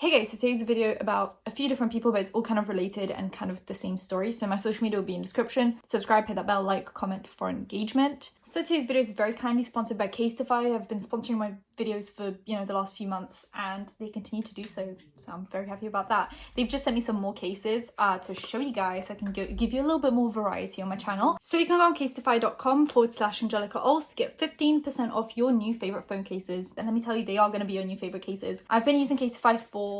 Hey guys, so today's a video about a few different people, but it's all kind of related and kind of the same story. So my social media will be in the description. Subscribe, hit that bell, like, comment for engagement. So today's video is very kindly sponsored by Casetify. I've been sponsoring my videos for, the last few months and they continue to do so. So I'm very happy about that. They've just sent me some more cases to show you guys. I can give you a little bit more variety on my channel. So you can go on casetify.com/Angelika Oles to get 15% off your new favorite phone cases. And let me tell you, they are going to be your new favorite cases. I've been using Casetify for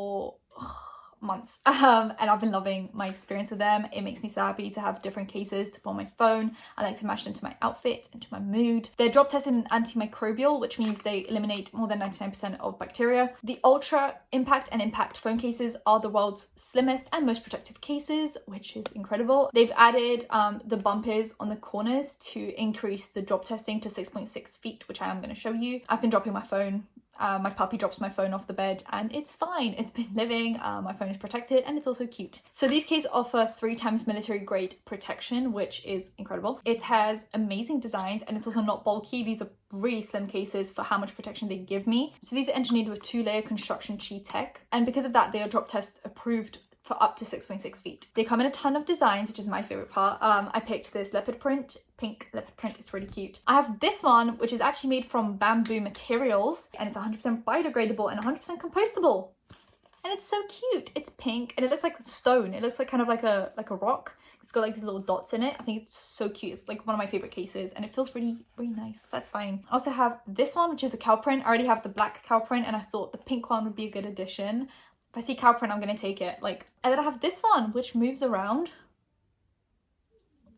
months and I've been loving my experience with them. It makes me so happy to have different cases to put on my phone. I like to match them to my outfit and to my mood. They're drop tested and antimicrobial, which means they eliminate more than 99% of bacteria. The Ultra Impact and Impact phone cases are the world's slimmest and most protective cases, which is incredible. They've added the bumpers on the corners to increase the drop testing to 6.6 feet, which I am going to show you. I've been dropping my phone. My puppy drops my phone off the bed and it's fine. It's been living. My phone is protected and it's also cute. So these cases offer 3 times military grade protection, which is incredible. It has amazing designs and it's also not bulky. These are really slim cases for how much protection they give me. So these are engineered with 2-layer construction Chi tech, and because of that they are drop test approved for up to 6.6 feet. They come in a ton of designs, which is my favorite part. I picked this leopard print, pink leopard print. It's really cute. I have this one, which is actually made from bamboo materials, and it's 100% biodegradable and 100% compostable. And it's so cute. It's pink and it looks like stone. It looks like kind of like a rock. It's got like these little dots in it. I think it's so cute. It's like one of my favorite cases and it feels really, really nice. That's fine. I also have this one, which is a cow print. I already have the black cow print and I thought the pink one would be a good addition. If I see cow print, I'm gonna take it. And then I have this one, which moves around.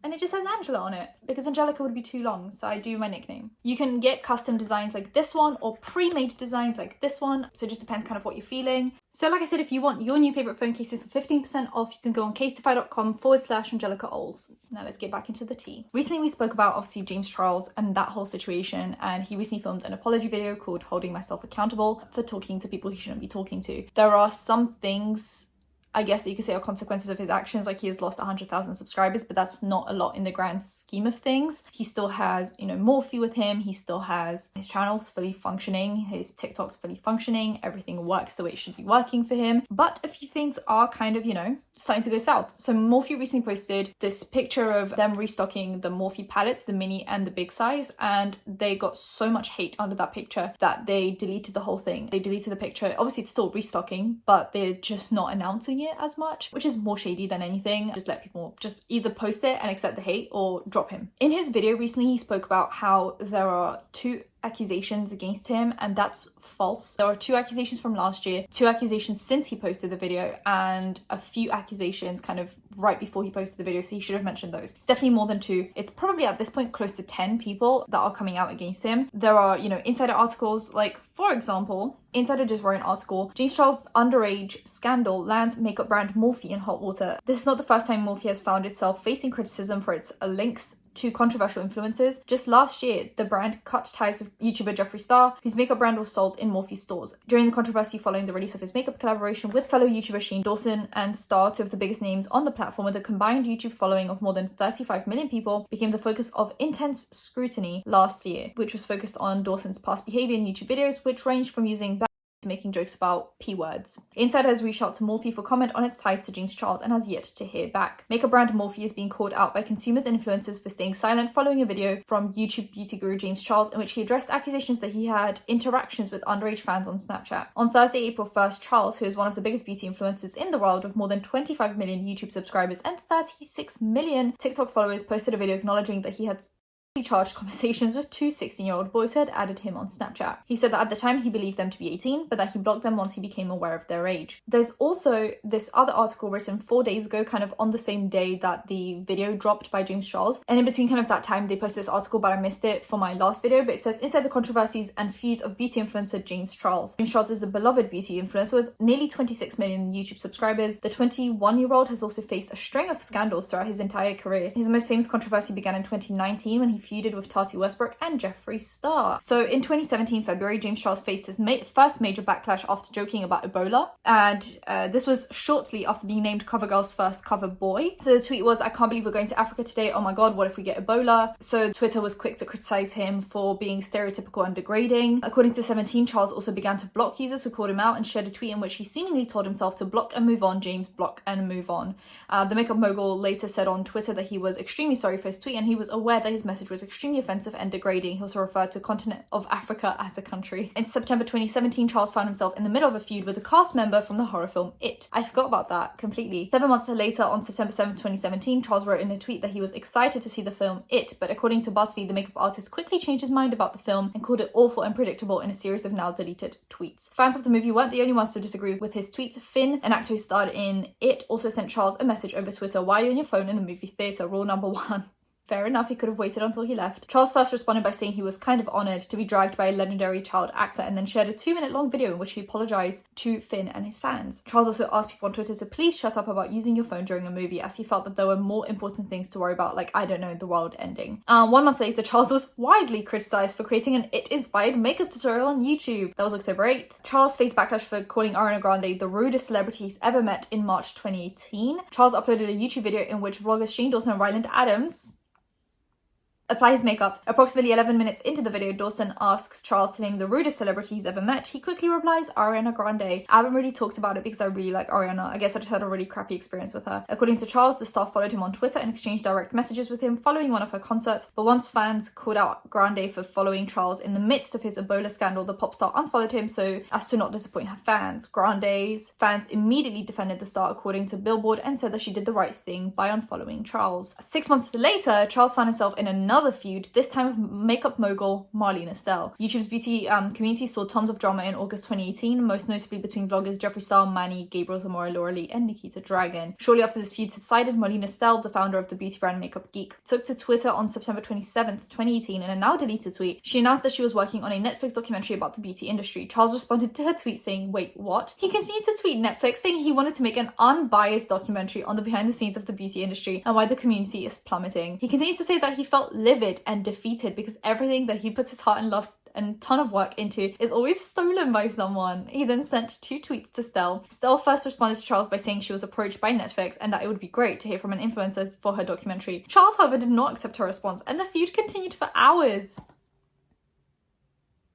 And it just says Angela on it because Angelika would be too long, so I do my nickname. You can get custom designs like this one or pre-made designs like this one. So it just depends kind of what you're feeling. So like I said, if you want your new favorite phone cases for 15% off, you can go on casetify.com/Angelika Oles. Now let's get back into the tea. Recently we spoke about obviously James Charles and that whole situation, and he recently filmed an apology video called Holding Myself Accountable for talking to people he shouldn't be talking to. There are some things, I guess, that you could say are consequences of his actions, like he has lost 100,000 subscribers, but that's not a lot in the grand scheme of things. He still has, Morphe with him. He still has his channels fully functioning, his TikTok's fully functioning, everything works the way it should be working for him. But a few things are kind of, starting to go south. So Morphe recently posted this picture of them restocking the Morphe palettes, the mini and the big size, and they got so much hate under that picture that they deleted the whole thing. They deleted the picture. Obviously it's still restocking, but they're just not announcing it as much, which is more shady than anything. Just let people just either post it and accept the hate or drop him. In his video recently, he spoke about how there are 2 accusations against him, and that's false. There are 2 accusations from last year, 2 accusations since he posted the video, and a few accusations kind of right before he posted the video, so he should have mentioned those. It's definitely more than 2. It's probably at this point close to 10 people that are coming out against him. There are, insider articles, like for example, Insider just wrote an article, James Charles' underage scandal lands makeup brand Morphe in hot water. This is not the first time Morphe has found itself facing criticism for its links to controversial influences. Just last year, the brand cut ties with YouTuber Jeffree Star, whose makeup brand was sold in Morphe stores. During the controversy following the release of his makeup collaboration with fellow YouTuber Dawson and Star, 2 of the biggest names on the platform with a combined YouTube following of more than 35 million people, became the focus of intense scrutiny last year, which was focused on Dawson's past behavior in YouTube videos, which ranged from using to making jokes about P-words. Insider has reached out to Morphe for comment on its ties to James Charles and has yet to hear back. Makeup brand Morphe is being called out by consumers and influencers for staying silent following a video from YouTube beauty guru James Charles in which he addressed accusations that he had interactions with underage fans on Snapchat. On Thursday, April 1st, Charles, who is one of the biggest beauty influencers in the world with more than 25 million YouTube subscribers and 36 million TikTok followers, posted a video acknowledging that he had charged conversations with 2 16-year-old boys who had added him on Snapchat. He said that at the time he believed them to be 18, but that he blocked them once he became aware of their age. There's also this other article written 4 days ago, kind of on the same day that the video dropped by James Charles. And in between kind of that time, they posted this article, but I missed it for my last video. But it says, inside the controversies and feuds of beauty influencer James Charles. James Charles is a beloved beauty influencer with nearly 26 million YouTube subscribers. The 21-year-old has also faced a string of scandals throughout his entire career. His most famous controversy began in 2019 when he feuded with Tati Westbrook and Jeffree Star. So in 2017 February, James Charles faced his first major backlash after joking about Ebola, and this was shortly after being named CoverGirl's first cover boy. So the tweet was, "I can't believe we're going to Africa today. Oh my god, what if we get Ebola?" So Twitter was quick to criticize him for being stereotypical and degrading. According to 17, Charles also began to block users who called him out and shared a tweet in which he seemingly told himself to block and move on, James, block and move on. The makeup mogul later said on Twitter that he was extremely sorry for his tweet and he was aware that his message was extremely offensive and degrading. He also referred to the continent of Africa as a country. In September 2017, Charles found himself in the middle of a feud with a cast member from the horror film It. I forgot about that completely. 7 months later, on September 7th, 2017, Charles wrote in a tweet that he was excited to see the film It, but according to BuzzFeed, the makeup artist quickly changed his mind about the film and called it awful and predictable in a series of now deleted tweets. Fans of the movie weren't the only ones to disagree with his tweets. Finn, an actor who starred in It, also sent Charles a message over Twitter: "Why are you on your phone in the movie theatre? Rule number 1. Fair enough, he could have waited until he left. Charles first responded by saying he was kind of honoured to be dragged by a legendary child actor, and then shared a 2-minute long video in which he apologised to Finn and his fans. Charles also asked people on Twitter to please shut up about using your phone during a movie, as he felt that there were more important things to worry about, like, I don't know, the world ending. 1 month later, Charles was widely criticised for creating an It-inspired makeup tutorial on YouTube. That was October 8th. Charles faced backlash for calling Ariana Grande the rudest celebrity he's ever met in March 2018. Charles uploaded a YouTube video in which vloggers Shane Dawson and Ryland Adams apply his makeup. Approximately 11 minutes into the video, Dawson asks Charles to name the rudest celebrity he's ever met. He quickly replies, Ariana Grande. I haven't really talked about it because I really like Ariana. I guess I just had a really crappy experience with her. According to Charles, the staff followed him on Twitter and exchanged direct messages with him following one of her concerts. But once fans called out Grande for following Charles in the midst of his Ebola scandal, the pop star unfollowed him so as to not disappoint her fans. Grande's fans immediately defended the star, according to Billboard, and said that she did the right thing by unfollowing Charles. 6 months later, Charles found himself in another feud, this time with makeup mogul Marlene Estelle. YouTube's beauty community saw tons of drama in August 2018, most notably between vloggers Jeffree Star, Manny, Gabriel Zamora, Laura Lee, and Nikita Dragon. Shortly after this feud subsided, Marlene Estelle, the founder of the beauty brand Makeup Geek, took to Twitter on September 27th, 2018 in a now deleted tweet. She announced that she was working on a Netflix documentary about the beauty industry. Charles responded to her tweet saying, "Wait, what?" He continued to tweet Netflix saying he wanted to make an unbiased documentary on the behind the scenes of the beauty industry and why the community is plummeting. He continued to say that he felt livid and defeated because everything that he puts his heart and love and ton of work into is always stolen by someone. He then sent 2 tweets to Stell. Stell first responded to Charles by saying she was approached by Netflix and that it would be great to hear from an influencer for her documentary. Charles, however, did not accept her response and the feud continued for hours.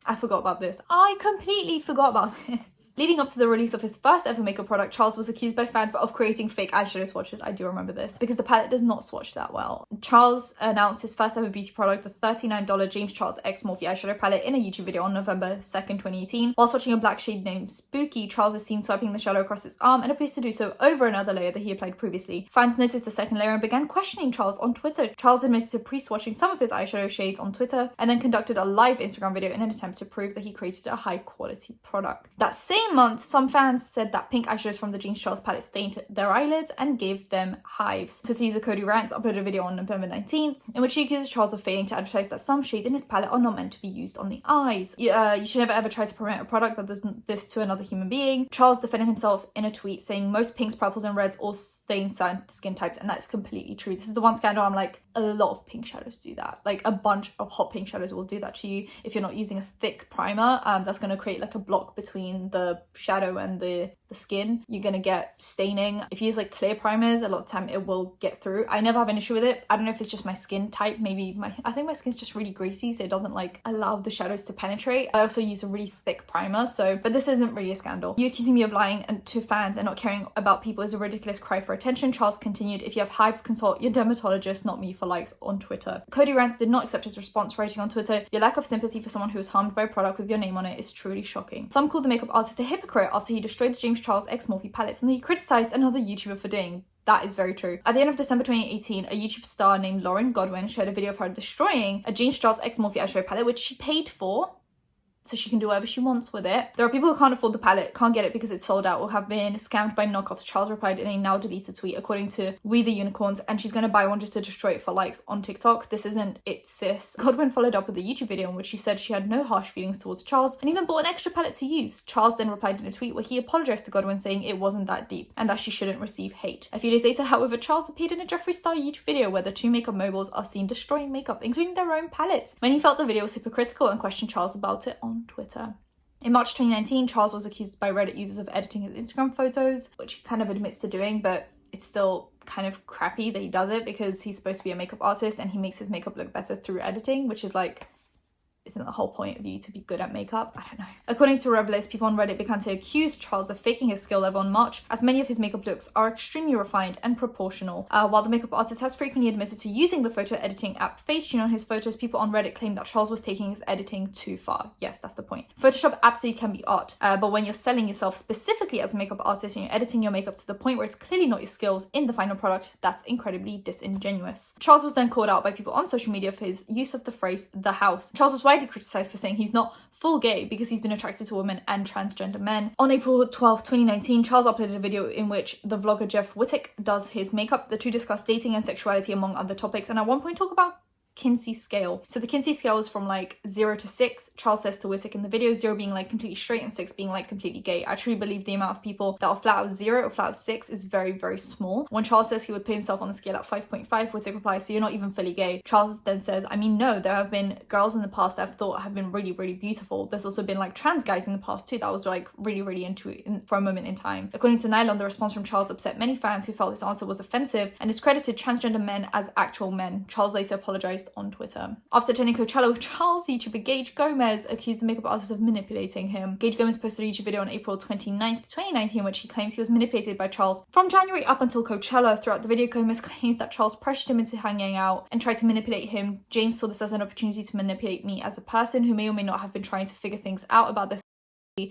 I forgot about this. I completely forgot about this. Leading up to the release of his first ever makeup product, Charles was accused by fans of creating fake eyeshadow swatches. I do remember this because the palette does not swatch that well. Charles announced his first ever beauty product, the $39 James Charles X Morphe eyeshadow palette, in a YouTube video on November 2nd, 2018. While swatching a black shade named Spooky, Charles is seen swiping the shadow across his arm and appears to do so over another layer that he applied previously. Fans noticed the second layer and began questioning Charles on Twitter. Charles admitted to pre-swatching some of his eyeshadow shades on Twitter and then conducted a live Instagram video in an attempt to prove that he created a high quality product. That same month, some fans said that pink eyeshadows from the James Charles palette stained their eyelids and gave them hives. Twitter user Cody Rants uploaded a video on November 19th in which he accuses Charles of failing to advertise that some shades in his palette are not meant to be used on the eyes. You should never ever try to promote a product that does this to another human being. Charles defended himself in a tweet saying most pinks, purples and reds all stain certain skin types, and that's completely true. This is the one scandal I'm like, a lot of pink shadows do that. Like a bunch of hot pink shadows will do that to you if you're not using a thick primer. That's going to create like a block between the shadow and the skin. You're going to get staining. If you use like clear primers, a lot of time it will get through. I never have an issue with it. I don't know if it's just my skin type. Maybe I think my skin's just really greasy, so it doesn't like allow the shadows to penetrate. I also use a really thick primer, but this isn't really a scandal. You accusing me of lying to fans and not caring about people is a ridiculous cry for attention. Charles continued, if you have hives, consult your dermatologist, not me for likes on Twitter. Cody Rants did not accept his response, writing on Twitter, your lack of sympathy for someone who was harmed by a product with your name on it is truly shocking. Some called the makeup artist a hypocrite after he destroyed the James Charles X Morphe palettes and he criticised another YouTuber for doing. That is very true. At the end of December 2018, a YouTube star named Lauren Godwin shared a video of her destroying a James Charles X Morphe eyeshadow palette, which she paid for so she can do whatever she wants with it. There are people who can't afford the palette, can't get it because it's sold out, or have been scammed by knockoffs, Charles replied in a now deleted tweet, according to We the Unicorns, and she's gonna buy one just to destroy it for likes on TikTok. This isn't it, sis. Godwin followed up with a YouTube video in which she said she had no harsh feelings towards Charles and even bought an extra palette to use. Charles then replied in a tweet where he apologized to Godwin, saying it wasn't that deep and that she shouldn't receive hate. A few days later, however, Charles appeared in a Jeffree Star YouTube video where the two makeup moguls are seen destroying makeup, including their own palettes. Many felt the video was hypocritical and questioned Charles about it on Twitter. In March 2019, Charles was accused by Reddit users of editing his Instagram photos, which he kind of admits to doing, but it's still kind of crappy that he does it because he's supposed to be a makeup artist and he makes his makeup look better through editing, which is like, isn't the whole point of you to be good at makeup? I don't know. According to Revelist, people on Reddit began to accuse Charles of faking his skill level in March, as many of his makeup looks are extremely refined and proportional. While the makeup artist has frequently admitted to using the photo editing app Facetune on his photos, people on Reddit claim that Charles was taking his editing too far. Yes, that's the point. Photoshop absolutely can be art, but when you're selling yourself specifically as a makeup artist and you're editing your makeup to the point where it's clearly not your skills in the final product, that's incredibly disingenuous. Charles was then called out by people on social media for his use of the phrase "the house." Charles was widely criticized for saying he's not full gay because he's been attracted to women and transgender men. On April 12, 2019, Charles uploaded a video in which the vlogger Jeff Wittick does his makeup. The two discuss dating and sexuality among other topics, and at one point talk about Kinsey scale. So the Kinsey scale is from like 0 to 6. Charles says to Wittick in the video, 0 being like completely straight and 6 being like completely gay. I truly believe the amount of people that are flat out 0 or flat out 6 is very, very small. When Charles says he would put himself on the scale at 5.5, Wittick replies, so you're not even fully gay. Charles then says, I mean, no, there have been girls in the past that I've thought have been really, really beautiful. There's also been like trans guys in the past too that I was like really, really into it for a moment in time. According to Nylon, the response from Charles upset many fans who felt his answer was offensive and discredited transgender men as actual men. Charles later apologized on Twitter. After attending Coachella with Charles, YouTuber Gage Gomez accused the makeup artist of manipulating him. Gage Gomez posted a YouTube video on April 29th, 2019, in which he claims he was manipulated by Charles from January up until Coachella. Throughout the video, Gomez claims that Charles pressured him into hanging out and tried to manipulate him. James saw this as an opportunity to manipulate me as a person who may or may not have been trying to figure things out about this.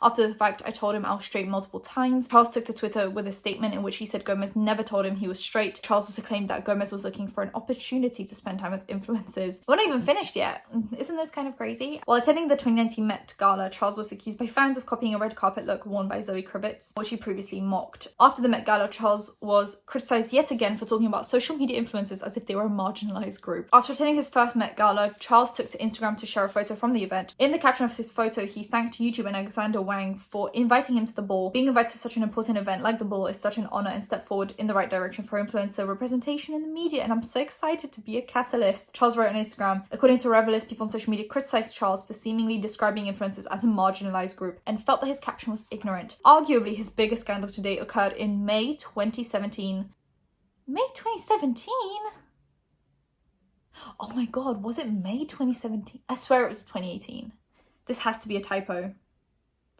After the fact, I told him I was straight multiple times. Charles took to Twitter with a statement in which he said Gomez never told him he was straight. Charles also claimed that Gomez was looking for an opportunity to spend time with influencers. We're not even finished yet. Isn't this kind of crazy? While attending the 2019 Met Gala, Charles was accused by fans of copying a red carpet look worn by Zoe Kravitz, which he previously mocked. After the Met Gala, Charles was criticized yet again for talking about social media influencers as if they were a marginalized group. After attending his first Met Gala, Charles took to Instagram to share a photo from the event. In the caption of his photo, he thanked YouTuber Alexander Wang for inviting him to the ball. Being invited to such an important event like the ball is such an honor and step forward in the right direction for influencer representation in the media, and I'm so excited to be a catalyst. Charles wrote on Instagram, according to Revelist, people on social media criticized Charles for seemingly describing influencers as a marginalized group and felt that his caption was ignorant. Arguably, his biggest scandal to date occurred in May 2017. May 2017? Oh my god, was it May 2017? I swear it was 2018. This has to be a typo.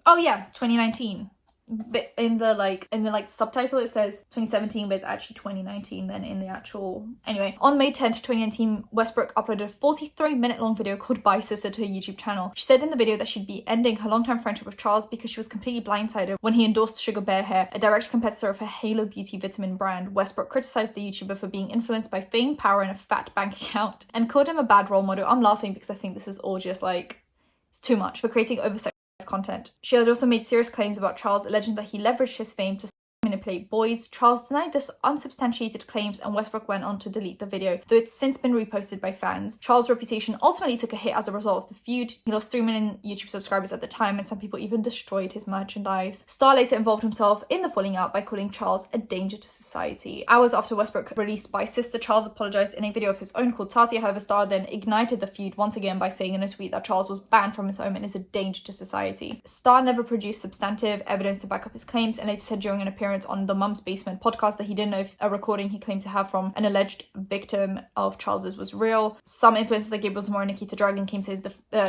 Oh yeah, 2019. But in the subtitle it says 2017, but it's actually 2019 then in the actual... Anyway, on May 10th, 2019, Westbrook uploaded a 43-minute long video called Bye Sister to her YouTube channel. She said in the video that she'd be ending her long-time friendship with Charles because she was completely blindsided when he endorsed Sugar Bear Hair, a direct competitor of her Halo Beauty vitamin brand. Westbrook criticized the YouTuber for being influenced by fame, power, and a fat bank account, and called him a bad role model. I'm laughing because I think this is all just like... it's too much for creating oversight content. She had also made serious claims about Charles, alleging that he leveraged his fame to manipulate boys. Charles denied this unsubstantiated claims, and Westbrook went on to delete the video, though it's since been reposted by fans. Charles' reputation ultimately took a hit as a result of the feud. He lost 3 million YouTube subscribers at the time, and some people even destroyed his merchandise. Star later involved himself in the falling out by calling Charles a danger to society. Hours after Westbrook released Bye Sister, Charles apologized in a video of his own called Tati. However, Star then ignited the feud once again by saying in a tweet that Charles was banned from his home and is a danger to society. Star never produced substantive evidence to back up his claims, and later said during an appearance on the Mum's Basement podcast that he didn't know if a recording he claimed to have from an alleged victim of Charles's was real. Some influencers like Gabriel Zamora and Nikita Dragon came to his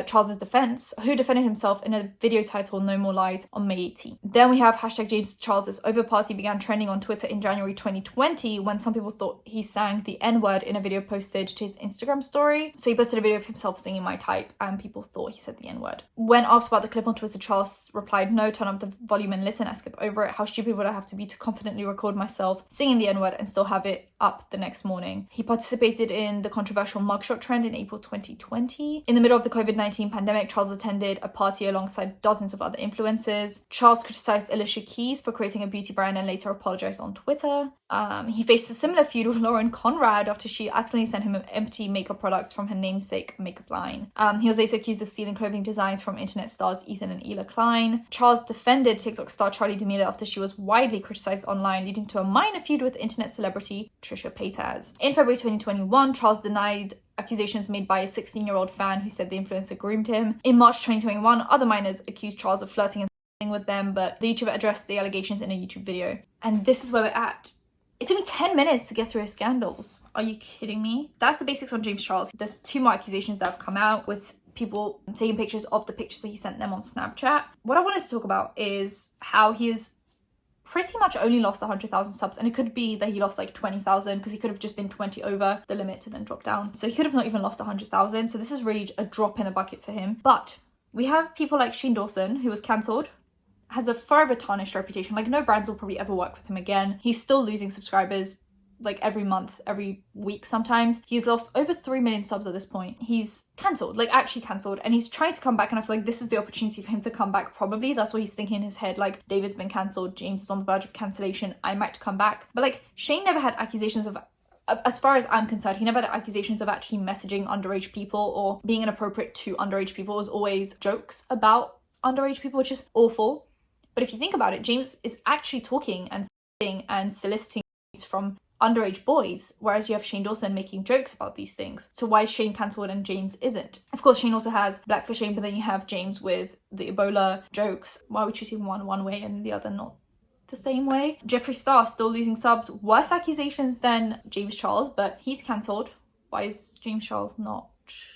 Charles's defense, who defended himself in a video titled No More Lies on May 18th. Then we have hashtag James Charles is over party began trending on Twitter in January 2020 when some people thought he sang the N-word in a video posted to his Instagram story. So he posted a video of himself singing My Type and people thought he said the N-word. When asked about the clip on Twitter, Charles replied, no, turn up the volume and listen, I skip over it. How stupid would I have to be to confidently record myself singing the N-word and still have it up the next morning. He participated in the controversial mugshot trend in April 2020. In the middle of the COVID-19 pandemic, Charles attended a party alongside dozens of other influencers. Charles criticized Alicia Keys for creating a beauty brand and later apologized on Twitter. He faced a similar feud with Lauren Conrad after she accidentally sent him empty makeup products from her namesake makeup line. He was later accused of stealing clothing designs from internet stars Ethan and Ela Klein. Charles defended TikTok star Charli D'Amelio after she was widely criticized online, leading to a minor feud with internet celebrity Trisha Paytas. In February 2021, Charles denied accusations made by a 16-year-old fan who said the influencer groomed him. In March 2021, other minors accused Charles of flirting and with them, but the YouTuber addressed the allegations in a YouTube video. And this is where we're at. It took me 10 minutes to get through his scandals. Are you kidding me? That's the basics on James Charles. There's 2 more accusations that have come out with people taking pictures of the pictures that he sent them on Snapchat. What I wanted to talk about is how he has pretty much only lost 100,000 subs, and it could be that he lost like 20,000 because he could have just been 20 over the limit and then dropped down. So he could have not even lost 100,000. So this is really a drop in the bucket for him. But we have people like Shane Dawson, who was cancelled, has a forever tarnished reputation. Like, no brands will probably ever work with him again. He's still losing subscribers like every month, every week sometimes. He's lost over 3 million subs at this point. He's cancelled, like actually cancelled, and he's trying to come back, and I feel like this is the opportunity for him to come back probably. That's what he's thinking in his head, like David's been cancelled, James is on the verge of cancellation, I might come back. But like, Shane never had accusations of, as far as I'm concerned, he never had accusations of actually messaging underage people or being inappropriate to underage people. It was always jokes about underage people, which is awful. But if you think about it, James is actually talking and soliciting from underage boys, whereas you have Shane Dawson making jokes about these things. So why is Shane cancelled and James isn't? Of course, Shane also has Black for Shane, but then you have James with the Ebola jokes. Why are we treating one way and the other not the same way? Jeffree Star still losing subs. Worse accusations than James Charles, but he's cancelled. Why is James Charles not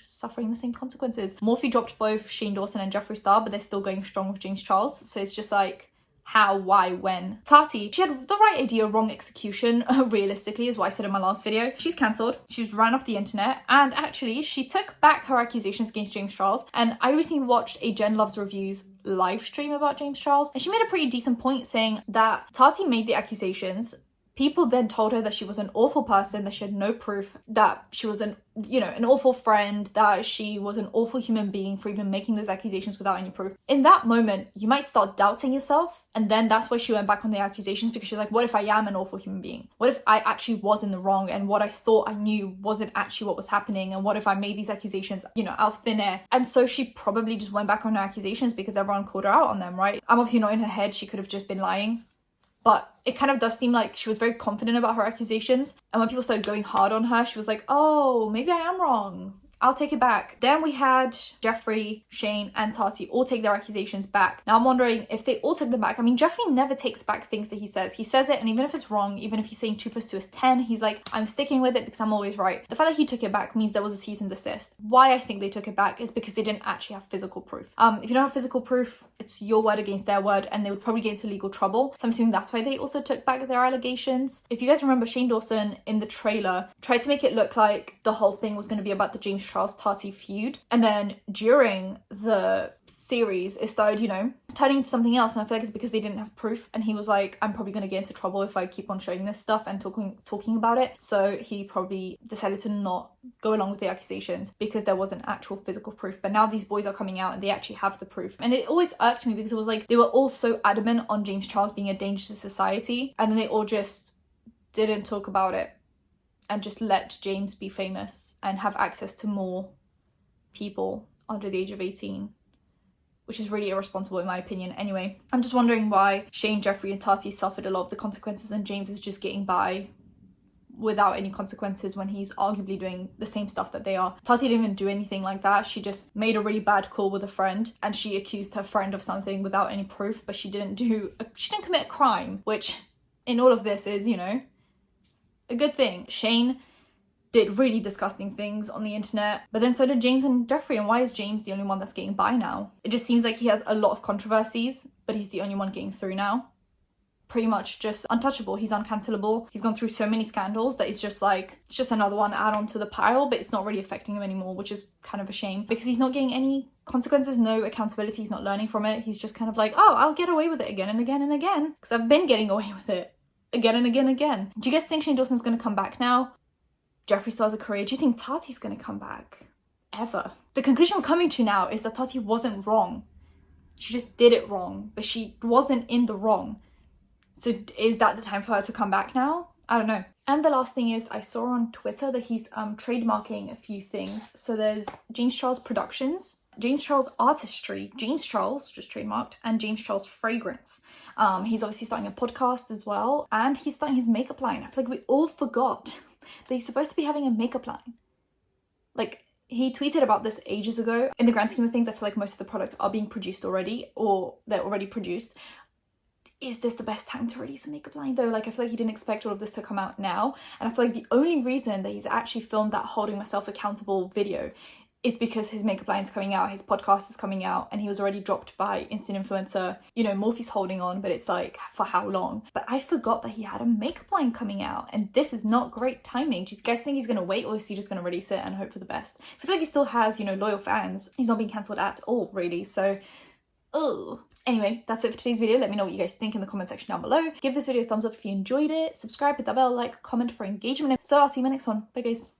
suffering the same consequences? Morphe dropped both Shane Dawson and Jeffree Star, but they're still going strong with James Charles. So it's just like, how, why, when? Tati, she had the right idea, wrong execution, realistically, is what I said in my last video. She's cancelled, she's ran off the internet, and actually she took back her accusations against James Charles. And I recently watched a Jen Loves Reviews live stream about James Charles, and she made a pretty decent point saying that Tati made the accusations. People then told her that she was an awful person, that she had no proof, that she was an awful friend, that she was an awful human being for even making those accusations without any proof. In that moment, you might start doubting yourself, and then that's why she went back on the accusations, because she's like, what if I am an awful human being? What if I actually was in the wrong, and what I thought I knew wasn't actually what was happening, and what if I made these accusations, out of thin air? And so she probably just went back on her accusations because everyone called her out on them, right? I'm obviously not in her head, she could have just been lying. But it kind of does seem like she was very confident about her accusations. And when people started going hard on her, she was like, oh, maybe I am wrong. I'll take it back. Then we had Jeffree, Shane, and Tati all take their accusations back. Now I'm wondering if they all took them back. I mean, Jeffree never takes back things that he says. He says it, and even if it's wrong, even if he's saying 2 + 2 is 10, he's like, I'm sticking with it because I'm always right. The fact that he took it back means there was a cease and desist. Why I think they took it back is because they didn't actually have physical proof. If you don't have physical proof, it's your word against their word, and they would probably get into legal trouble. So I'm assuming that's why they also took back their allegations. If you guys remember, Shane Dawson in the trailer tried to make it look like the whole thing was going to be about the James Charles Tati feud, and then during the series it started turning into something else, and I feel like it's because they didn't have proof, and he was like, I'm probably going to get into trouble if I keep on showing this stuff and talking about it. So he probably decided to not go along with the accusations because there wasn't actual physical proof. But now these boys are coming out and they actually have the proof, and it always irked me because it was like they were all so adamant on James Charles being a danger to society, and then they all just didn't talk about it and just let James be famous and have access to more people under the age of 18, which is really irresponsible in my opinion. Anyway, I'm just wondering why Shane, Jeffree, and Tati suffered a lot of the consequences and James is just getting by without any consequences when he's arguably doing the same stuff that they are. Tati didn't even do anything like that. She just made a really bad call with a friend, and she accused her friend of something without any proof, but she didn't commit a crime, which in all of this is, a good thing. Shane did really disgusting things on the internet, but then so did James and Jeffree. And why is James the only one that's getting by now? It just seems like he has a lot of controversies, but he's the only one getting through now. Pretty much just untouchable. He's uncancelable. He's gone through so many scandals that it's just like, it's just another one add on to the pile, but it's not really affecting him anymore, which is kind of a shame because he's not getting any consequences, no accountability. He's not learning from it. He's just kind of like, oh, I'll get away with it again and again and again because I've been getting away with it again and again and again. Do you guys think Shane Dawson's gonna come back now? Jeffree Star's a career. Do you think Tati's gonna come back? Ever? The conclusion we're coming to now is that Tati wasn't wrong. She just did it wrong, but she wasn't in the wrong. So is that the time for her to come back now? I don't know. And the last thing is, I saw on Twitter that he's trademarking a few things. So there's James Charles Productions, James Charles Artistry, James Charles, just trademarked, and James Charles Fragrance. He's obviously starting a podcast as well, and he's starting his makeup line. I feel like we all forgot that he's supposed to be having a makeup line. Like, he tweeted about this ages ago. In the grand scheme of things, I feel like most of the products are being produced already, or they're already produced. Is this the best time to release a makeup line though? Like, I feel like he didn't expect all of this to come out now. And I feel like the only reason that he's actually filmed that holding myself accountable video is because his makeup line's coming out, his podcast is coming out, and he was already dropped by instant influencer. You know, Morphe's holding on, but it's like, for how long? But I forgot that he had a makeup line coming out, and this is not great timing. Do you guys think he's gonna wait, or is he just gonna release it and hope for the best? So I feel like he still has, you know, loyal fans. He's not being cancelled at all, really. So, oh. Anyway, that's it for today's video. Let me know what you guys think in the comment section down below. Give this video a thumbs up if you enjoyed it. Subscribe, hit that bell, like, comment for engagement. So I'll see you in my next one. Bye guys.